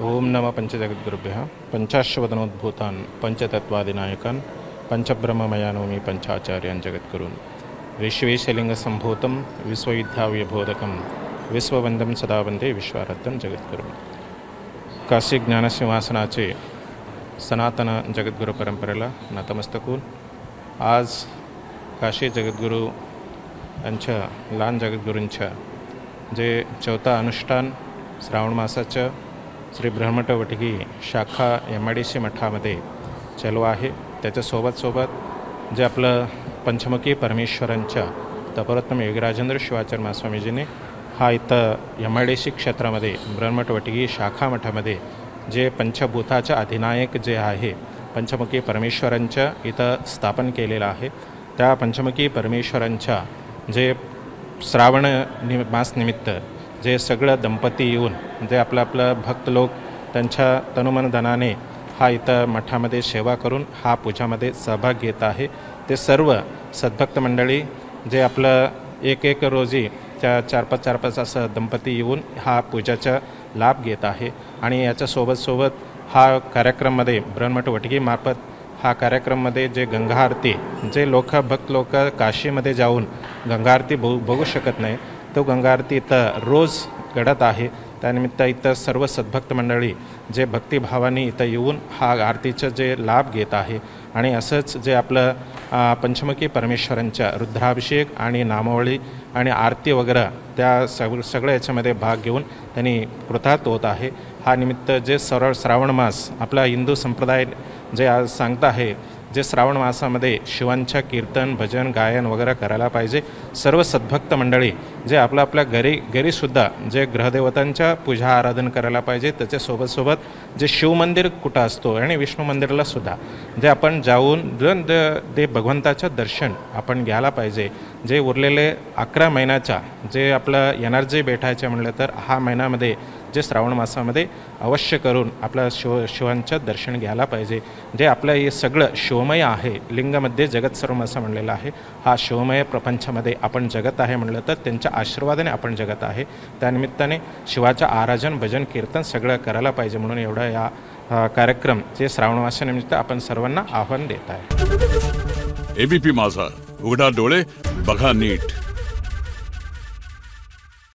ओम नमः पंचजगद्गुरुभ्यः पंचाश्वदनोद्भूतान् पंचतत्वादिनायकान् पंचब्रह्ममयानोमि पंचाचार्यान् जगद्गुरून् विश्वेशलिंगसंभूतं विश्वविद्याव्यबोधकं विश्ववंदं सदा वंदे विश्वाराध्यं जगद्गुरून्. काशी ज्ञानसिंहासनाचे सनातन जगद्गुरू परंपरेला नतमस्तक होऊन आज काशी जगद्गुरू यांच्या लहान जगद्गुरूंच्या जे चौथा अनुष्ठान श्रावण मासाचं श्री ब्रह्मटवटगी शाखा MIDC मठामध्ये चालू आहे. त्याच्यासोबत जे आपलं पंचमुखी परमेश्वरांच्या तपोरत्न योगीराजेंद्र शिवाचार्य महास्वामीजीने हा इथं MIDC क्षेत्रामध्ये ब्रह्मटवटगी शाखा मठामध्ये जे पंचभूताच्या अधिनायक जे आहे पंचमुखी परमेश्वरांच्या इथं स्थापन केलेलं आहे. त्या पंचमुखी परमेश्वरांच्या जे श्रावण मास निमित्त जे सगळं दंपती येऊन जे आपलं भक्त लोक त्यांच्या तनुमन धनाने हा इथं मठामध्ये सेवा करून हा पूजामध्ये सहभाग घेत आहे. ते सर्व सद्भक्त मंडळी जे आपलं एक रोजी त्या 4-5 असं दंपती येऊन हा पूजाचा लाभ घेत आहे. आणि याच्या सोबत हा कार्यक्रममध्ये ब्रह्मटवटगी मार्फत हा कार्यक्रममध्ये जे गंगा आरती जे भक्त लोक काशीमध्ये जाऊन गंगा आरती बघू शकत नाही तो गंगा आरती इथं रोज घडत आहे. त्यानिमित्त इथं सर्व सद्भक्त मंडळी जे भक्तिभावाने इथं येऊन हा आरतीचं जे लाभ घेत आहे. आणि असंच जे आपलं पंचमुखी परमेश्वरांच्या रुद्राभिषेक आणि नामावळी आणि आरती वगैरे त्या सगळ्या याच्यामध्ये भाग घेऊन त्यांनी कृतार्थ होत आहे. हा निमित्त जे श्रावण मास आपला हिंदू संप्रदाय जे आज सांगत आहे जे श्रावण मासामध्ये शिवांच्या कीर्तन भजन गायन वगैरे करायला पाहिजे. सर्व सद्भक्त मंडळी जे आपल्या घरीसुद्धा जे ग्रहदेवतांच्या पूजा आराधन करायला पाहिजे. त्याच्यासोबत जे शिवमंदिर कुठं असतो आणि विष्णू मंदिराला सुद्धा जे आपण जाऊन ते भगवंताचं दर्शन आपण घ्यायला पाहिजे. जे उरलेले 11 महिन्याचा जे आपलं एनर्जी भेटायचं म्हणलं तर हा महिन्यामध्ये जे श्रावण मासामध्ये अवश्य करून आपल्या शिवांचं दर्शन घ्यायला पाहिजे. जे आपलं हे सगळं शिवमय आहे. लिंगामध्ये जगत सर्व असं म्हणलेलं आहे. हा शिवमय प्रपंचामध्ये आपण जगत आहे म्हणलं तर त्यांच्या आशीर्वादाने आपण जगत आहे. त्यानिमित्ताने शिवाचं आराधन भजन कीर्तन सगळं करायला पाहिजे. म्हणून एवढा या कार्यक्रम जे श्रावण मासानिमित्त आपण सर्वांना आव्हान देत आहे. ABP माझा, उघडा डोळे बघा नीट.